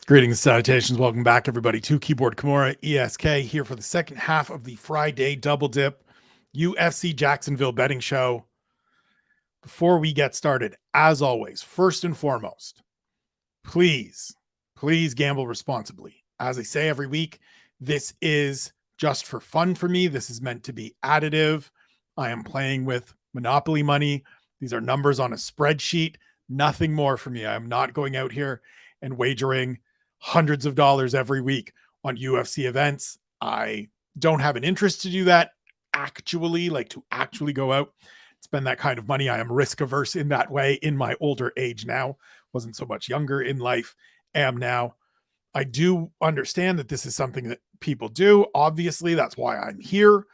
Greetings and salutations. Welcome back, everybody, to Keyboard Kimura ESK here for the second half of the Friday Double Dip UFC Jacksonville betting show. Before we get started, as always, first and foremost, please gamble responsibly. As I say every week, this is just for fun for me. This is meant to be additive. I am playing with Monopoly money. These are numbers on a spreadsheet. Nothing more for me. I am not going out here and wagering hundreds of dollars every week on UFC events. I don't have an interest to do that actually, like to actually go out, spend that kind of money. I am risk averse in that way in my older age now. Wasn't so much younger in life, am now. I do understand that this is something that people do. Obviously, that's why I'm here.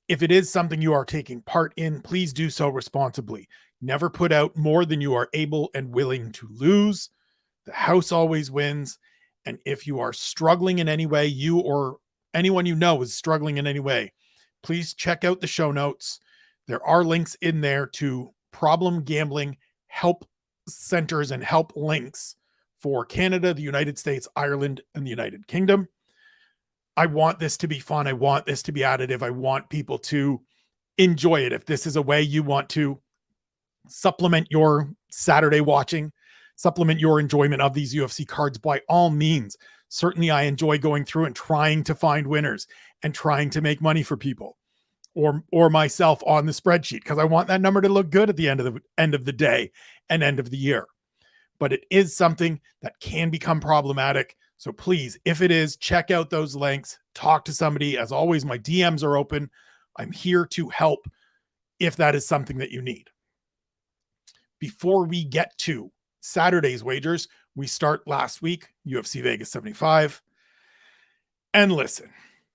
If it is something you are taking part in, please do so responsibly. Never put out more than you are able and willing to lose. The house always wins. And if you are struggling in any way, you or anyone you know is struggling in any way, please check out the show notes. There are links in there to problem gambling help centers and help links for Canada, the United States, Ireland, and the United Kingdom. I want this to be fun. I want this to be additive. I want people to enjoy it. If this is a way you want to supplement your Saturday watching, supplement your enjoyment of these UFC cards, by all means. Certainly I enjoy going through and trying to find winners and trying to make money for people or myself on the spreadsheet, because I want that number to look good at the end of the day and end of the year. But it is something that can become problematic. So please, if it is, check out those links, talk to somebody. As always, my DMs are open. I'm here to help if that is something that you need. Before we get to Saturday's wagers, we start last week, UFC Vegas 75. And listen,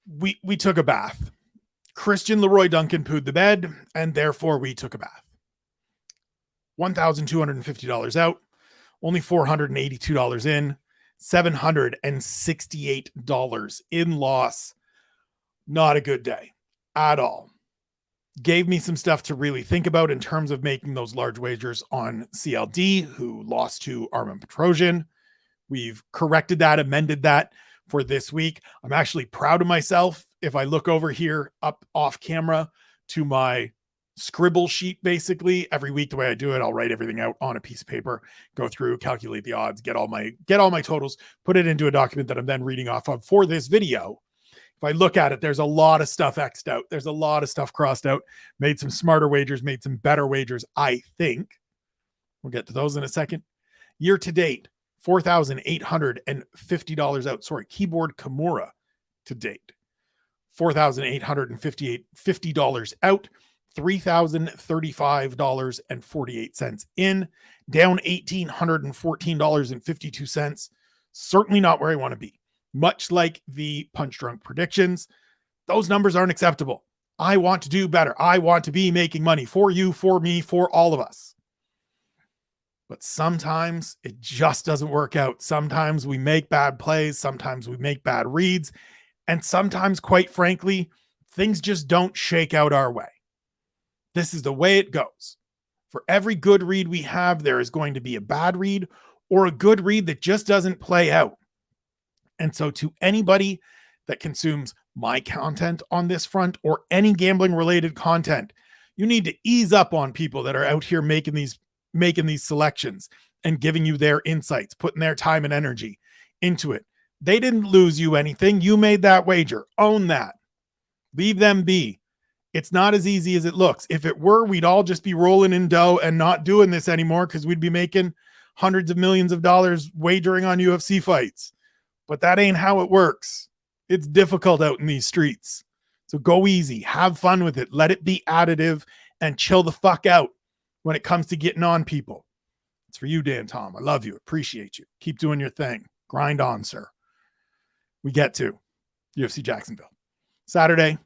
we took a bath. Christian Leroy Duncan pooed the bed, and therefore we took a bath. $1,250 out, only $482 in, $768 in loss. Not a good day at all. Gave me some stuff to really think about in terms of making those large wagers on CLD, who lost to Armen Petrosian. We've corrected that, amended that for this week. I'm actually proud of myself. If I look over here up off camera to my scribble sheet, basically every week, the way I do it, I'll write everything out on a piece of paper, go through, calculate the odds, get all my totals, put it into a document that I'm then reading off of for this video. If I look at it, there's a lot of stuff X'd out. There's a lot of stuff crossed out. Made some smarter wagers, made some better wagers, I think. We'll get to those in a second. Year to date, $4,850 out. Sorry, Keyboard Kimura to date. $4,850 out. $3,035.48 in. Down $1,814.52. Certainly not where I want to be. Much like the Punch Drunk predictions, those numbers aren't acceptable. I want to do better. I want to be making money for you, for me, for all of us. But sometimes it just doesn't work out. Sometimes we make bad plays. Sometimes we make bad reads. And sometimes, quite frankly, things just don't shake out our way. This is the way it goes. For every good read we have, there is going to be a bad read or a good read that just doesn't play out. And so to anybody that consumes my content on this front or any gambling related content, you need to ease up on people that are out here making these selections and giving you their insights, putting their time and energy into it. They didn't lose you anything. You made that wager. Own that. Leave them be. It's not as easy as it looks. If it were, we'd all just be rolling in dough and not doing this anymore because we'd be making hundreds of millions of dollars wagering on UFC fights. But that ain't how it works. It's difficult out in these streets. So go easy. Have fun with it. Let it be additive and chill the fuck out when it comes to getting on people. It's for you, Dan Tom. I love you. Appreciate you. Keep doing your thing. Grind on, sir. We get to UFC Jacksonville. Saturday,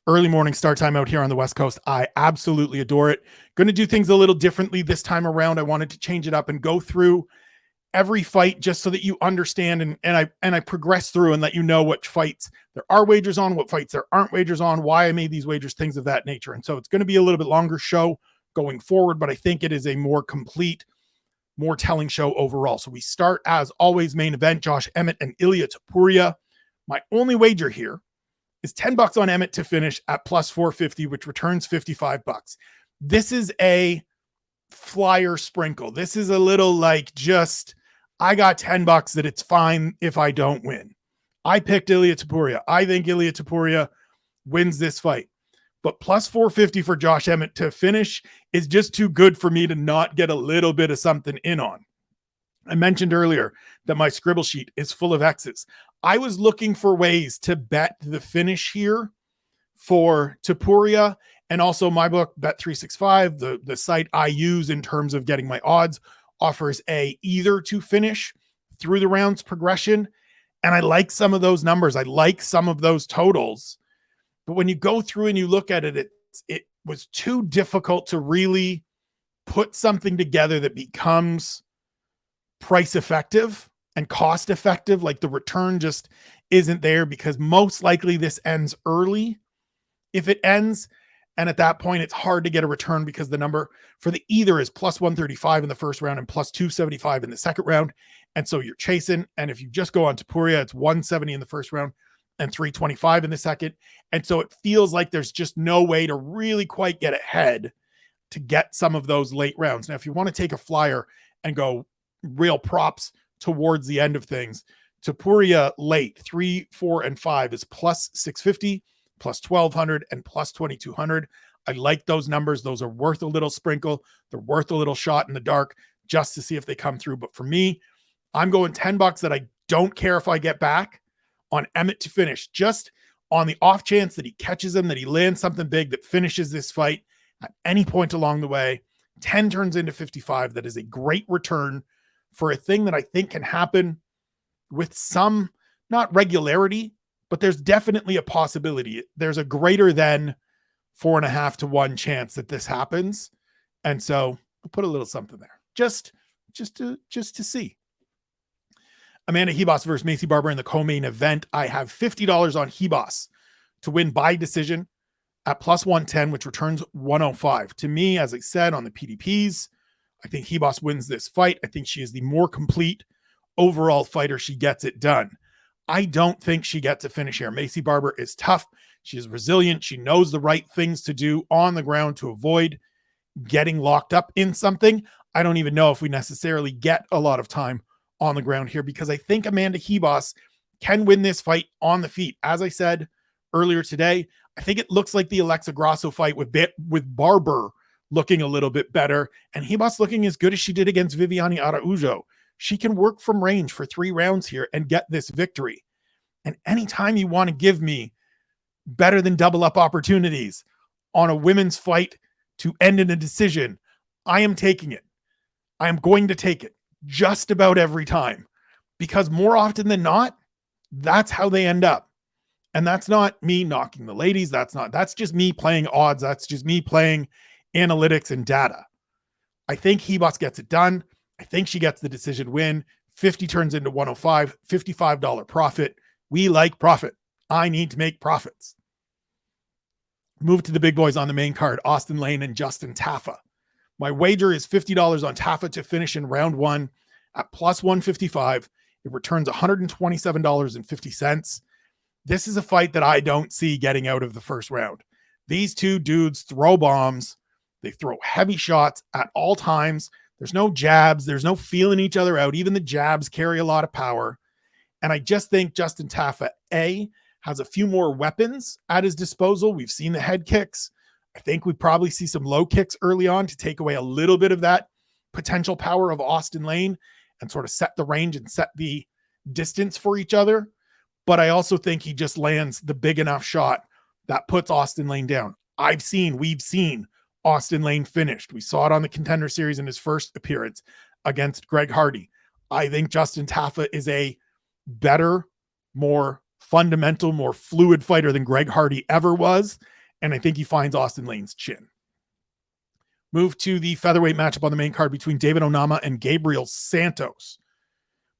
early morning start time out here on the West Coast. I absolutely adore it. Going to do things a little differently this time around. I wanted to change it up and go through every fight just so that you understand and I progress through and let you know which fights there are wagers on, what fights there aren't wagers on, why I made these wagers, things of that nature. And so it's going to be a little bit longer show going forward, but I think it is a more complete more telling show overall. So we start, as always, main event, Josh Emmett and Ilia Topuria. My only wager here is $10 on Emmett to finish at plus 450, which returns $55. This is a flyer sprinkle. This is a little like just, I got $10 that it's fine if I don't win. I picked Ilia Topuria. I think Ilia Topuria wins this fight. But plus 450 for Josh Emmett to finish is just too good for me to not get a little bit of something in on. I mentioned earlier that my scribble sheet is full of X's. I was looking for ways to bet the finish here for Topuria, and also my book, Bet365, the site I use in terms of getting my odds, offers a either to finish through the rounds progression. And I like some of those numbers. I like some of those totals. But when you go through and you look at it, it was too difficult to really put something together that becomes price effective and cost effective. Like the return just isn't there, because most likely this ends early if it ends. And at that point, it's hard to get a return because the number for the either is plus 135 in the first round and plus 275 in the second round. And so you're chasing. And if you just go on Topuria, it's 170 in the first round and 325 in the second. And so it feels like there's just no way to really quite get ahead to get some of those late rounds. Now, if you want to take a flyer and go real props towards the end of things, Topuria late 3, 4, and 5 is plus 650, plus 1200, and plus 2200. I like those numbers. Those are worth a little sprinkle. They're worth a little shot in the dark just to see if they come through. But for me, I'm going $10 that I don't care if I get back on Emmett to finish, just on the off chance that he catches him, that he lands something big that finishes this fight at any point along the way. 10 turns into 55. That is a great return for a thing that I think can happen with some, not regularity, but there's definitely a possibility. There's a greater than 4.5 to 1 chance that this happens. And so I'll put a little something there just to see. Amanda Ribas versus Maycee Barber in the co-main event. I have $50 on Ribas to win by decision at plus 110, which returns 105. To me, as I said on the PDPs, I think Ribas wins this fight. I think she is the more complete overall fighter. She gets it done. I don't think she gets a finish here. Maycee Barber is tough. She is resilient. She knows the right things to do on the ground to avoid getting locked up in something. I don't even know if we necessarily get a lot of time on the ground here, because I think Amanda Ribas can win this fight on the feet. As I said earlier today, I think it looks like the Alexa Grasso fight with Barber looking a little bit better, and Ribas looking as good as she did against Viviane Araújo. She can work from range for 3 rounds here and get this victory. And anytime you want to give me better than double up opportunities on a women's fight to end in a decision, I am taking it. I am going to take it just about every time, because more often than not, that's how they end up. And that's not me knocking the ladies. That's just me playing odds. That's just me playing analytics and data. I think Ribas gets it done. I think she gets the decision win. 50 turns into 105, $55 profit. We like profit. I need to make profits. Move to the big boys on the main card, Austin Lane and Justin Tafa. My wager is $50 on Tafa to finish in round 1 at plus 155. It returns $127.50. This is a fight that I don't see getting out of the first round. These two dudes throw bombs. They throw heavy shots at all times. There's no jabs. There's no feeling each other out. Even the jabs carry a lot of power. And I just think Justin Tafa, has a few more weapons at his disposal. We've seen the head kicks. I think we probably see some low kicks early on to take away a little bit of that potential power of Austin Lane and sort of set the range and set the distance for each other. But I also think he just lands the big enough shot that puts Austin Lane down. We've seen Austin Lane finished. We saw it on the Contender Series in his first appearance against Greg Hardy. I think Justin Tafa is a better, more fundamental, more fluid fighter than Greg Hardy ever was. And I think he finds Austin Lane's chin. Move to the featherweight matchup on the main card between David Onama and Gabriel Santos.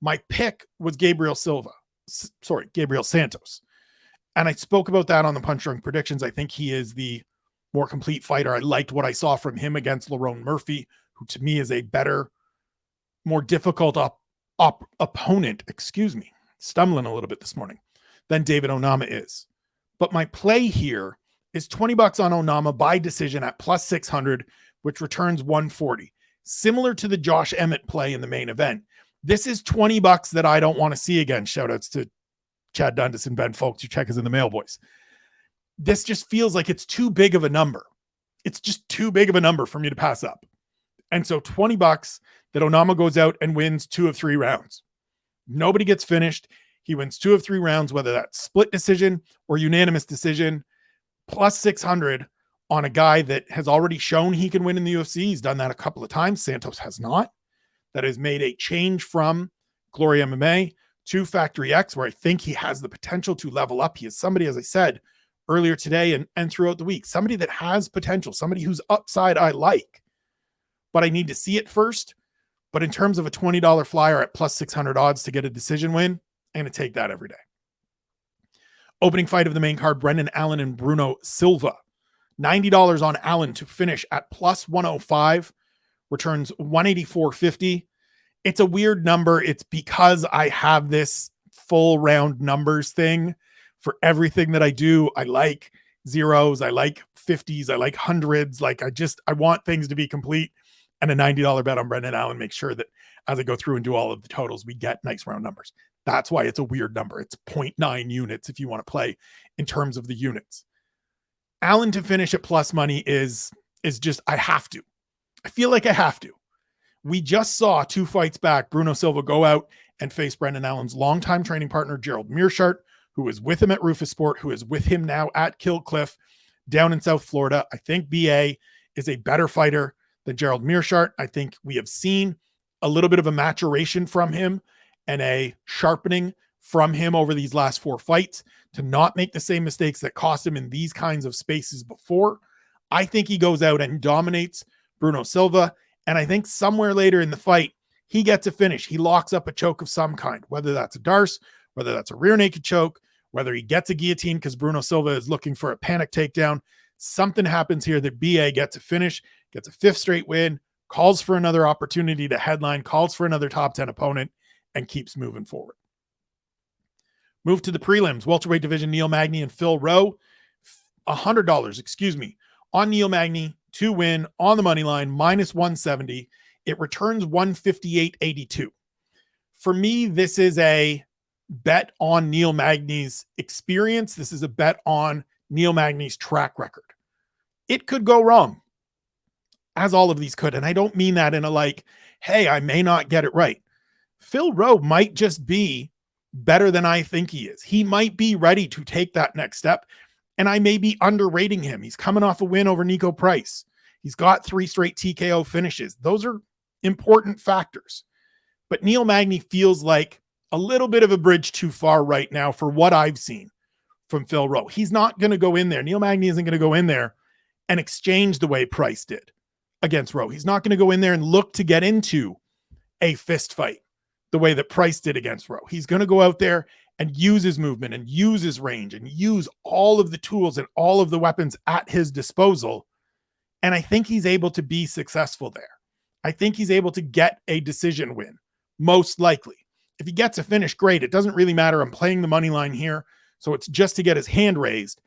My pick was Gabriel Santos. And I spoke about that on the Punch Drunk Predictions. I think he is the more complete fighter. I liked what I saw from him against Lerone Murphy, who to me is a better more difficult opponent, stumbling a little bit this morning, than David Onama is. But my play here is $20 on Onama by decision at plus 600, which returns 140. Similar to the Josh Emmett play in the main event. This is $20 that I don't want to see again. Shout outs to Chad Dundas and Ben Folks, who check us in the mail, boys. This just feels like it's too big of a number. It's just too big of a number for me to pass up. And so $20 that Onama goes out and wins 2 of 3 rounds. Nobody gets finished. He wins 2 of 3 rounds, whether that's split decision or unanimous decision, plus 600 on a guy that has already shown he can win in the UFC. He's done that a couple of times. Santos has not. That has made a change from Glory MMA to Factory X, where I think he has the potential to level up. He is somebody, as I said earlier today and throughout the week, somebody that has potential, somebody whose upside I like, but I need to see it first. But in terms of a $20 flyer at plus 600 odds to get a decision win, I'm going to take that every day. Opening fight of the main card, Brendan Allen and Bruno Silva. $90 on Allen to finish at plus 105, returns 184.50. It's a weird number. It's because I have this full round numbers thing for everything that I do. I like zeros. I like 50s. I like hundreds. Like I want things to be complete. And a $90 bet on Brendan Allen makes sure that as I go through and do all of the totals, we get nice round numbers. That's why it's a weird number. It's 0.9 units if you want to play in terms of the units. Allen to finish at plus money is just, I have to. I feel like I have to. We just saw 2 fights back, Bruno Silva go out and face Brendan Allen's longtime training partner, Gerald Mearshart, who was with him at Rufus Sport, who is with him now at Kill Cliff down in South Florida. I think BA is a better fighter than Gerald Mearshart. I think we have seen a little bit of a maturation from him and a sharpening from him over these last 4 fights to not make the same mistakes that cost him in these kinds of spaces before. I think he goes out and dominates Bruno Silva. And I think somewhere later in the fight, he gets a finish. He locks up a choke of some kind, whether that's a Darce, whether that's a rear naked choke, whether he gets a guillotine because Bruno Silva is looking for a panic takedown. Something happens here that BA gets a finish, gets a 5th straight win, calls for another opportunity to headline, calls for another top 10 opponent, and keeps moving forward. Move to the prelims, welterweight division, Neil Magny and Phil Rowe. $100, on Neil Magny to win on the money line, minus 170. It returns 158.82. For me, this is a bet on Neil Magny's experience. This is a bet on Neil Magny's track record. It could go wrong, as all of these could. And I don't mean that in a like, hey, I may not get it right. Phil Rowe might just be better than I think he is. He might be ready to take that next step. And I may be underrating him. He's coming off a win over Nico Price. He's got 3 straight TKO finishes. Those are important factors. But Neil Magny feels like a little bit of a bridge too far right now for what I've seen from Phil Rowe. He's not going to go in there. Neil Magny isn't going to go in there and exchange the way Price did against Rowe. He's not going to go in there and look to get into a fist fight the way that Price did against Rowe. He's going to go out there and use his movement and use his range and use all of the tools and all of the weapons at his disposal. And I think he's able to be successful there. I think he's able to get a decision win, most likely. If he gets a finish, great. It doesn't really matter. I'm playing the money line here, so it's just to get his hand raised.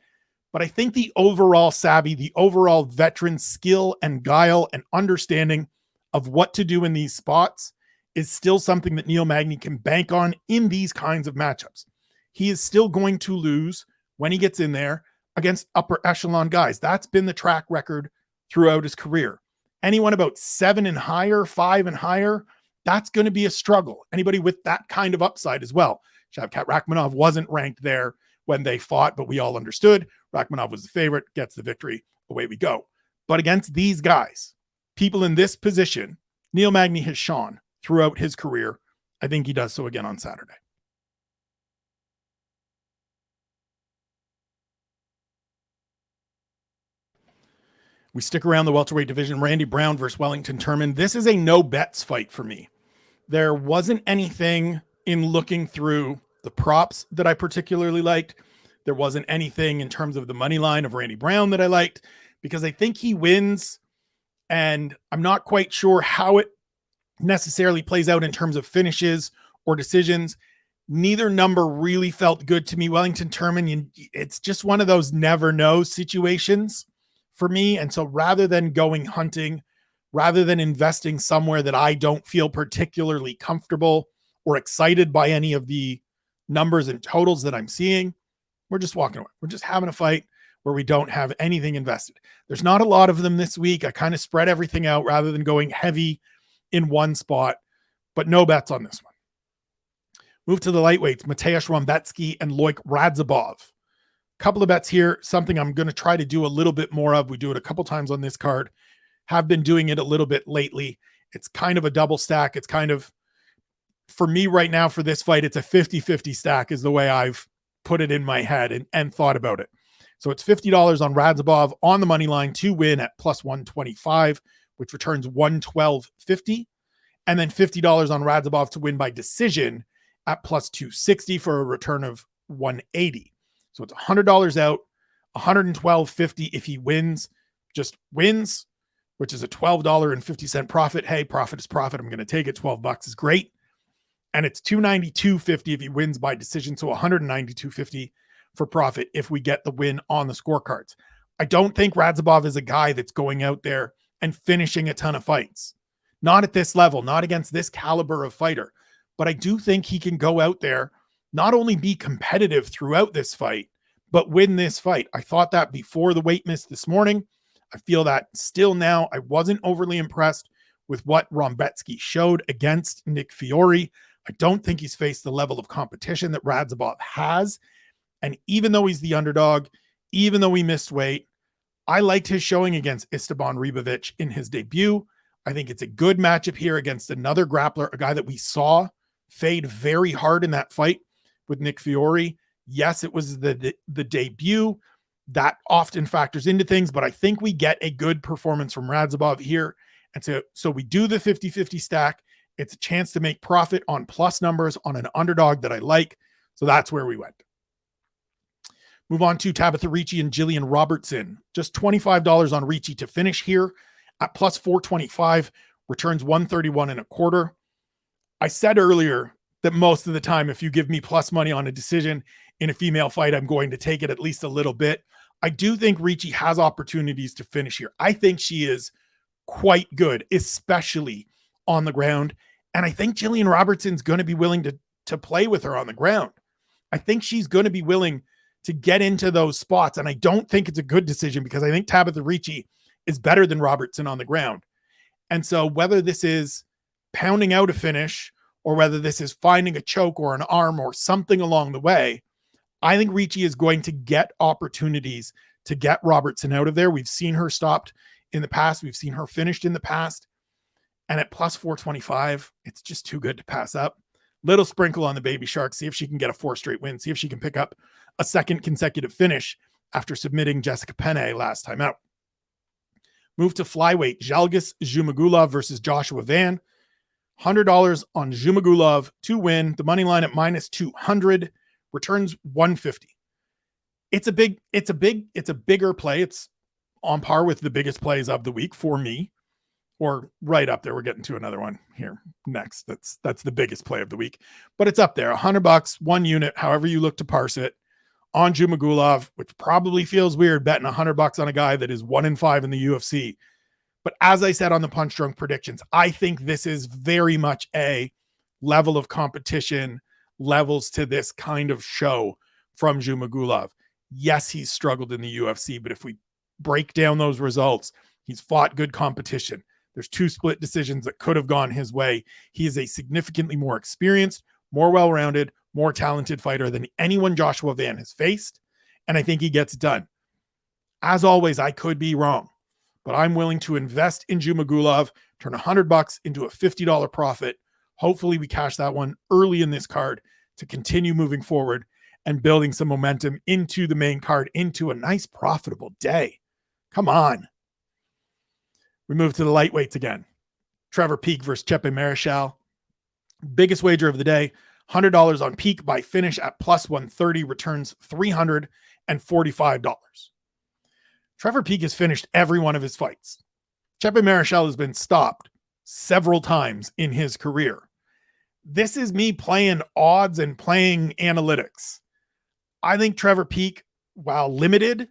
But I think the overall savvy, the overall veteran skill and guile and understanding of what to do in these spots is still something that Neil Magny can bank on in these kinds of matchups. He is still going to lose when he gets in there against upper echelon guys. That's been the track record throughout his career. Anyone about 7 and higher, 5 and higher, that's going to be a struggle. Anybody with that kind of upside as well. Shavkat Rakhmonov wasn't ranked there when they fought, but we all understood Rakhmonov was the favorite, gets the victory, away we go. But against these guys, people in this position, Neil Magny has shone throughout his career. I think he does so again on Saturday. We stick around the welterweight division, Randy Brown versus Wellington Turman. This is a no bets fight for me. There wasn't anything in looking through the props that I particularly liked. There wasn't anything in terms of the money line of Randy Brown that I liked, because I think he wins, and I'm not quite sure how it necessarily plays out in terms of finishes or decisions. Neither number really felt good to me. Wellington, Turman, it's just one of those never know situations for me. And so rather than going hunting, rather than investing somewhere that I don't feel particularly comfortable or excited by any of the numbers and totals that I'm seeing, we're just walking away. We're just having a fight where we don't have anything invested. There's not a lot of them this week. I kind of spread everything out rather than going heavy in one spot, but no bets on this one. Move to the lightweights, Mateusz Rębecki and Loik Radzhabov. Couple of bets here, something I'm going to try to do a little bit more of. We do it a couple times on this card. Have been doing it a little bit lately. It's kind of a double stack. It's kind of, for me right now for this fight, it's a 50-50 stack is the way I've put it in my head and thought about it. So it's $50 on Radzhabov on the money line to win at plus 125, which returns 112.50. And then $50 on Radzhabov to win by decision at plus 260 for a return of 180. So it's $100 out, $112.50 if he wins, just wins, which is a $12.50 profit. Hey, profit is profit. I'm going to take it. $12 is great. And it's $292.50 if he wins by decision. So $192.50 for profit if we get the win on the scorecards. I don't think Radzhabov is a guy that's going out there and finishing a ton of fights. Not at this level, not against this caliber of fighter. But I do think he can go out there, not only be competitive throughout this fight, but win this fight. I thought that before the weight miss this morning. I feel that still now. I wasn't overly impressed with what Rębecki showed against Nick Fiore. I don't think he's faced the level of competition that Radzhabov has. And even though he's the underdog, even though he missed weight, I liked his showing against Esteban Ribovic in his debut. I think it's a good matchup here against another grappler, a guy that we saw fade very hard in that fight with Nick Fiore. Yes, it was the debut. That often factors into things, but I think we get a good performance from Radzhabov here. And so we do the 50-50 stack. It's a chance to make profit on plus numbers on an underdog that I like. So that's where we went. Move on to Tabatha Ricci and Gillian Robertson. Just $25 on Ricci to finish here at plus 425, returns 131.25. I said earlier that most of the time, if you give me plus money on a decision in a female fight, I'm going to take it at least a little bit. I do think Ricci has opportunities to finish here. I think she is quite good, especially on the ground. And I think Gillian Robertson's going to be willing to play with her on the ground. I think she's going to be willing to get into those spots. And I don't think it's a good decision because I think Tabatha Ricci is better than Robertson on the ground. And so whether this is pounding out a finish or whether this is finding a choke or an arm or something along the way, I think Ricci is going to get opportunities to get Robertson out of there. We've seen her stopped in the past. We've seen her finished in the past. And at plus 425, it's just too good to pass up. Little sprinkle on the baby shark. See if she can get a 4 straight win. See if she can pick up a second consecutive finish after submitting Jessica Penne last time out. Move to flyweight. Zhalgas Zhumagulov versus Joshua Van. $100 on Zhumagulov to win. The money line at minus 200, returns 150. It's a bigger play. It's on par with the biggest plays of the week for me, or right up there. We're getting to another one here next. That's the biggest play of the week, but it's up there. $100, 1 unit, however you look to parse it, on Zhumagulov, which probably feels weird betting $100 on a guy that is 1-5 in the UFC. But as I said on the Punch Drunk predictions, I think this is very much a level of competition, levels to this kind of show from Zhumagulov. Yes, he's struggled in the UFC, but if we break down those results, he's fought good competition. There's 2 split decisions that could have gone his way. He is a significantly more experienced, more well-rounded, more talented fighter than anyone Joshua Van has faced, and I think he gets it done. As always, I could be wrong, but I'm willing to invest in Zhumagulov, turn $100 into a $50 profit. Hopefully we cash that one early in this card to continue moving forward and building some momentum into the main card, into a nice profitable day. Come on. We move to the lightweights again. Trevor Peek versus Chepe Marichal. Biggest wager of the day, $100 on Peek by finish at plus 130, returns $345. Trevor Peek has finished every one of his fights. Chepe Marichal has been stopped several times in his career. This is me playing odds and playing analytics. I think Trevor Peek, while limited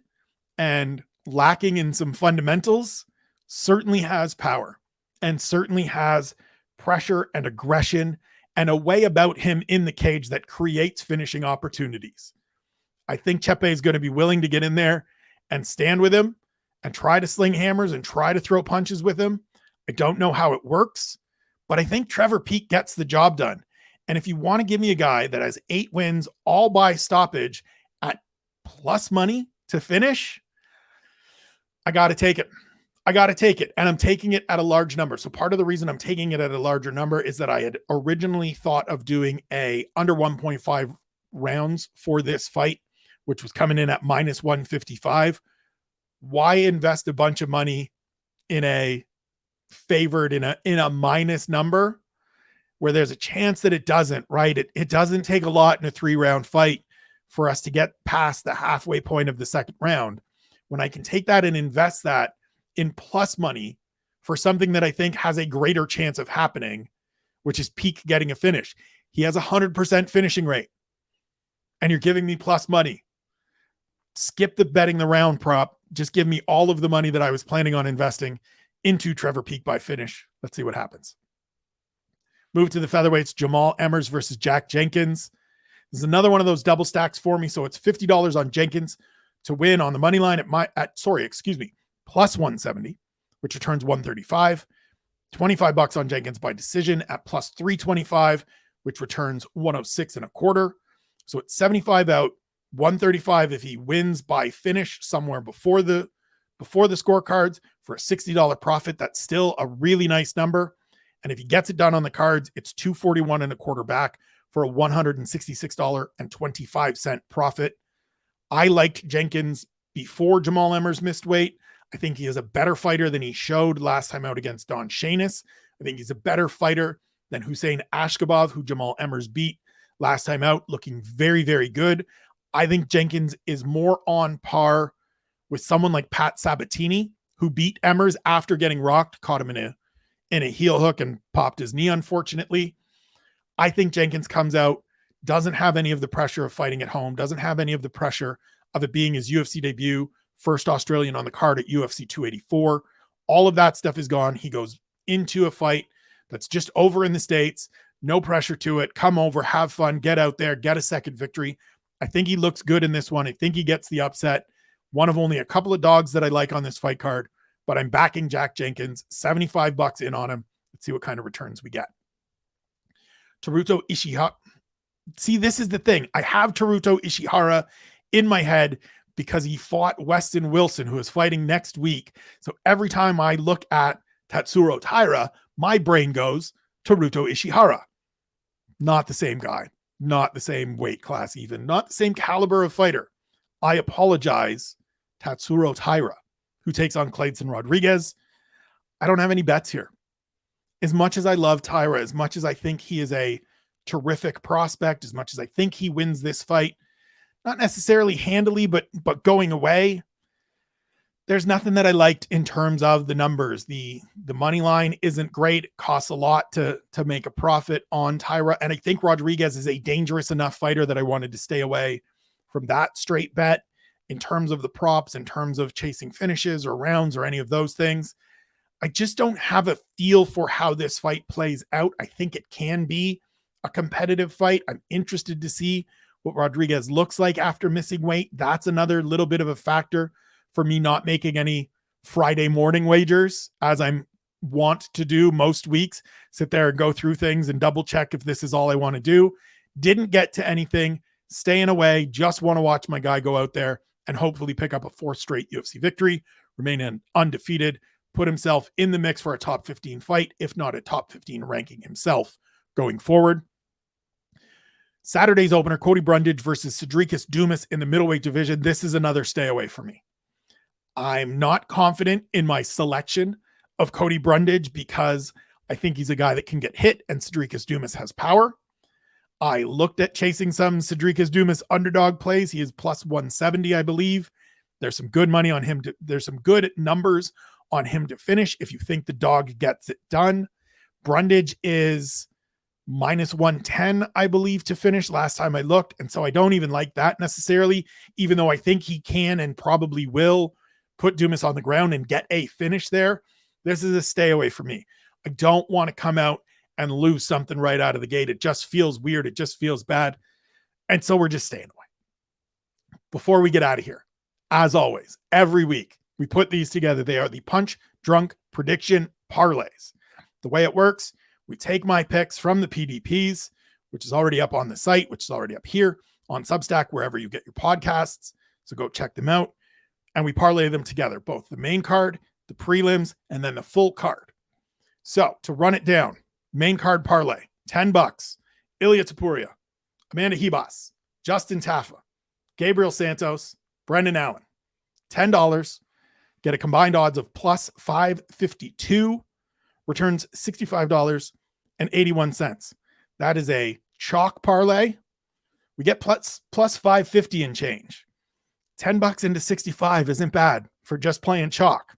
and lacking in some fundamentals, certainly has power and certainly has pressure and aggression and a way about him in the cage that creates finishing opportunities. I think Chepe is going to be willing to get in there and stand with him and try to sling hammers and try to throw punches with him. I don't know how it works, but I think Trevor Peek gets the job done. And if you want to give me a guy that has 8 wins, all by stoppage at plus money to finish, I got to take it. And I'm taking it at a large number. So part of the reason I'm taking it at a larger number is that I had originally thought of doing a under 1.5 rounds for this fight, which was coming in at minus 155. Why invest a bunch of money in a favored in a minus number where there's a chance that it doesn't, right? It doesn't take a lot in a 3-round fight for us to get past the halfway point of the second round. When I can take that and invest that in plus money for something that I think has a greater chance of happening, which is Peek getting a finish. He has 100% finishing rate and you're giving me plus money. Skip the betting the round prop. Just give me all of the money that I was planning on investing into Trevor Peek by finish. Let's see what happens. Move to the featherweights, Jamal Emmers versus Jack Jenkins. This is another one of those double stacks for me. So it's $50 on Jenkins to win on the money line plus 170, which returns 135. $25 on Jenkins by decision at plus 325, which returns 106 and a quarter. So it's 75 out, 135 if he wins by finish somewhere before the scorecards for a $60 profit. That's still a really nice number. And if he gets it done on the cards, it's 241 and a quarter back for a $166.25 profit. I liked Jenkins before Jamal Emmers missed weight. I think he is a better fighter than he showed last time out against Don Shainis. I think he's a better fighter than Hussein Ashkabov, who Jamal Emmers beat last time out, looking very, very good. I think Jenkins is more on par with someone like Pat Sabatini, who beat Emmers after getting rocked, caught him in a heel hook and popped his knee, unfortunately. I think Jenkins comes out, doesn't have any of the pressure of fighting at home, doesn't have any of the pressure of it being his UFC debut, first Australian on the card at UFC 284. All of that stuff is gone. He goes into a fight that's just over in the States, no pressure to it. Come over, have fun, get out there, get a second victory. I think he looks good in this one. I think he gets the upset. One of only a couple of dogs that I like on this fight card, but I'm backing Jack Jenkins, $75 in on him. Let's see what kind of returns we get. Tatsuro Ishihara. See, this is the thing. I have Tatsuro Ishihara in my head because he fought Weston Wilson, who is fighting next week. So every time I look at Tatsuro Taira, my brain goes Tatsuro Ishihara. Not the same guy, not the same weight class even, not the same caliber of fighter. I apologize, Tatsuro Taira, who takes on Kleydson Rodrigues. I don't have any bets here. As much as I love Taira, as much as I think he is a terrific prospect, as much as I think he wins this fight, not necessarily handily, but going away, there's nothing that I liked in terms of the numbers. The money line isn't great. It costs a lot to make a profit on Taira. And I think Rodrigues is a dangerous enough fighter that I wanted to stay away from that straight bet in terms of the props, in terms of chasing finishes or rounds or any of those things. I just don't have a feel for how this fight plays out. I think it can be a competitive fight. I'm interested to see what Rodrigues looks like after missing weight. That's another little bit of a factor for me not making any Friday morning wagers, as I'm want to do most weeks. Sit there and go through things and double check if this is all I want to do. Didn't get to anything, staying away, just want to watch my guy go out there and hopefully pick up a 4th straight UFC victory, remain undefeated, put himself in the mix for a top 15 fight, if not a top 15 ranking himself going forward. Saturday's opener, Cody Brundage versus Cedricus Dumas in the middleweight division. This is another stay away for me. I'm not confident in my selection of Cody Brundage because I think he's a guy that can get hit and Cedricus Dumas has power. I looked at chasing some Cedricus Dumas underdog plays. He is plus 170, I believe. There's some good money on him. There's some good numbers on him to finish if you think the dog gets it done. Brundage is minus 110, I believe, to finish last time I looked. And so I don't even like that necessarily, even though I think he can and probably will put Dumas on the ground and get a finish there. This is a stay away for me. I don't want to come out and lose something right out of the gate. It just feels weird. It just feels bad. And so we're just staying away. Before we get out of here, as always, every week we put these together. They are the Punch Drunk Prediction Parlays. The way it works, we take my picks from the PDPs, which is already up on the site, which is already up here on Substack, wherever you get your podcasts. So go check them out. And we parlay them together, both the main card, the prelims, and then the full card. So to run it down, main card parlay, $10. Ilia Topuria, Amanda Ribas, Justin Tafa, Gabriel Santos, Brendan Allen. $10. Get a combined odds of plus 552. Returns $65.81. That is a chalk parlay. We get plus 550 and change. $10 into 65 isn't bad for just playing chalk.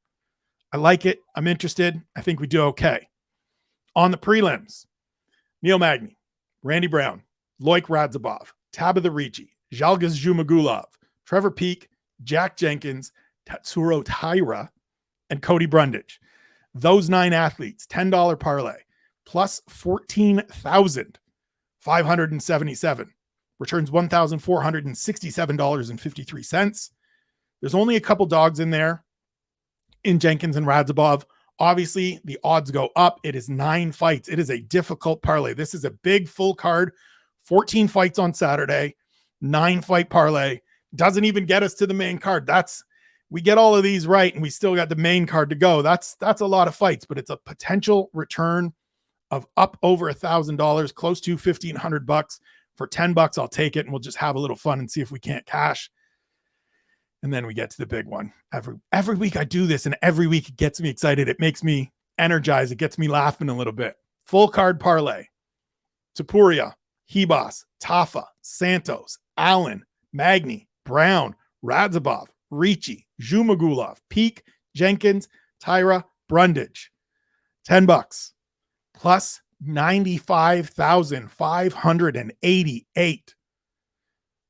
I like it. I'm interested. I think we do okay. On the prelims, Neil Magny, Randy Brown, Loik Radzhabov, Tabatha Ricci, Zhalgas Zhumagulov, Trevor Peak, Jack Jenkins, Tatsuro Taira, and Cody Brundage. Those 9 athletes, $10 parlay, plus 14,577. Returns $1,467.53. There's only a couple dogs in there in Jenkins and Radzhabov. Obviously, the odds go up. It is 9 fights. It is a difficult parlay. This is a big full card, 14 fights on Saturday, 9 fight parlay. Doesn't even get us to the main card. We get all of these right, and we still got the main card to go. That's a lot of fights, but it's a potential return of up over $1,000, close to $1,500. For $10, I'll take it, and we'll just have a little fun and see if we can't cash. And then we get to the big one. Every week I do this, and every week it gets me excited. It makes me energized. It gets me laughing a little bit. Full card parlay. Topuria, Ribas, Tafa, Santos, Allen, Magny, Brown, Radzhabov, Ricci, Zhumagulov, Peak, Jenkins, Taira, Brundage. $10 plus 95,588.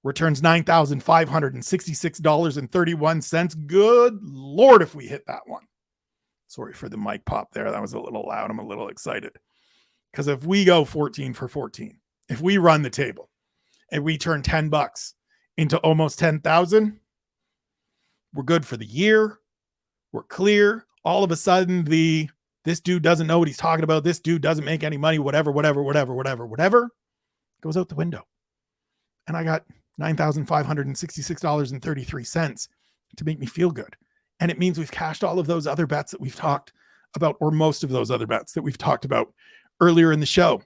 Returns $9,566.31. Good Lord, if we hit that one. Sorry for the mic pop there. That was a little loud. I'm a little excited. Because if we go 14 for 14, if we run the table and we turn $10 into almost 10,000, we're good for the year. We're clear. All of a sudden, this dude doesn't know what he's talking about. This dude doesn't make any money, whatever, goes out the window. And I got $9,566.33 to make me feel good. And it means we've cashed all of those other bets that we've talked about, or most of those other bets that we've talked about earlier in the show,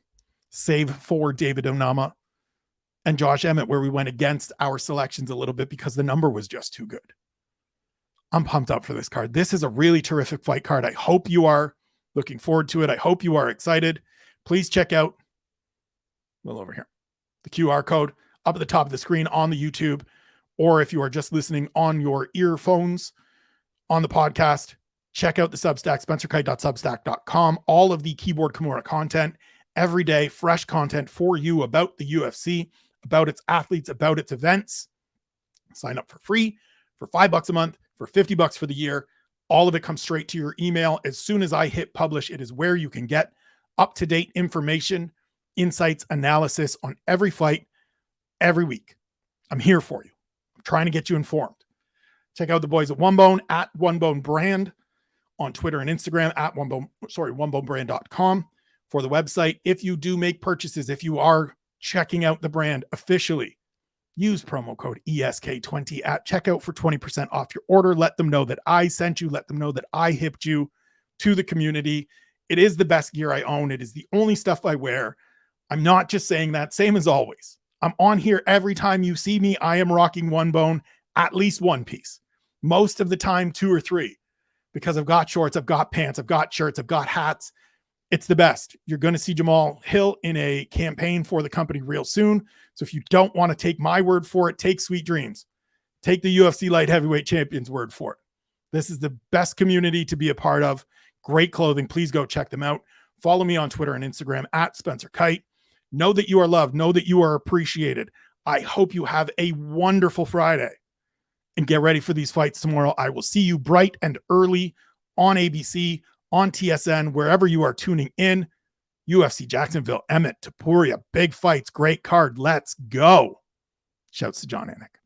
save for David Onama and Josh Emmett, where we went against our selections a little bit because the number was just too good. I'm pumped up for this card. This is a really terrific fight card. I hope you are looking forward to it. I hope you are excited. Please check out, well, over here, the QR code up at the top of the screen on the YouTube, or if you are just listening on your earphones on the podcast, check out the Substack, spencerkite.substack.com. All of the Keyboard Kimura content every day, fresh content for you about the UFC, about its athletes, about its events. Sign up for free for $5 a month, for $50 for the year. All of it comes straight to your email. As soon as I hit publish, it is where you can get up-to-date information, insights, analysis on every fight, every week. I'm here for you. I'm trying to get you informed. Check out the boys at OneBone, at OneBone Brand on Twitter and Instagram, at onebonebrand.com for the website. If you do make purchases, if you are checking out the brand officially, use promo code ESK20 at checkout for 20% off your order. Let them know that I sent you. Let them know that I hipped you to the community. It is the best gear I own. It is the only stuff I wear. I'm not just saying that. Same as always. I'm on here every time you see me. I am rocking OneBone, at least one piece. Most of the time, 2 or 3, because I've got shorts, I've got pants, I've got shirts, I've got hats. It's the best. You're going to see Jamal Hill in a campaign for the company real soon. So if you don't want to take my word for it, take Sweet Dreams. Take the UFC Light Heavyweight Champion's word for it. This is the best community to be a part of. Great clothing. Please go check them out. Follow me on Twitter and Instagram at Spencer Kite. Know that you are loved. Know that you are appreciated. I hope you have a wonderful Friday and get ready for these fights tomorrow. I will see you bright and early on ABC, on TSN, wherever you are tuning in. UFC Jacksonville, Emmett, Topuria, big fights, great card. Let's go. Shouts to John Anik.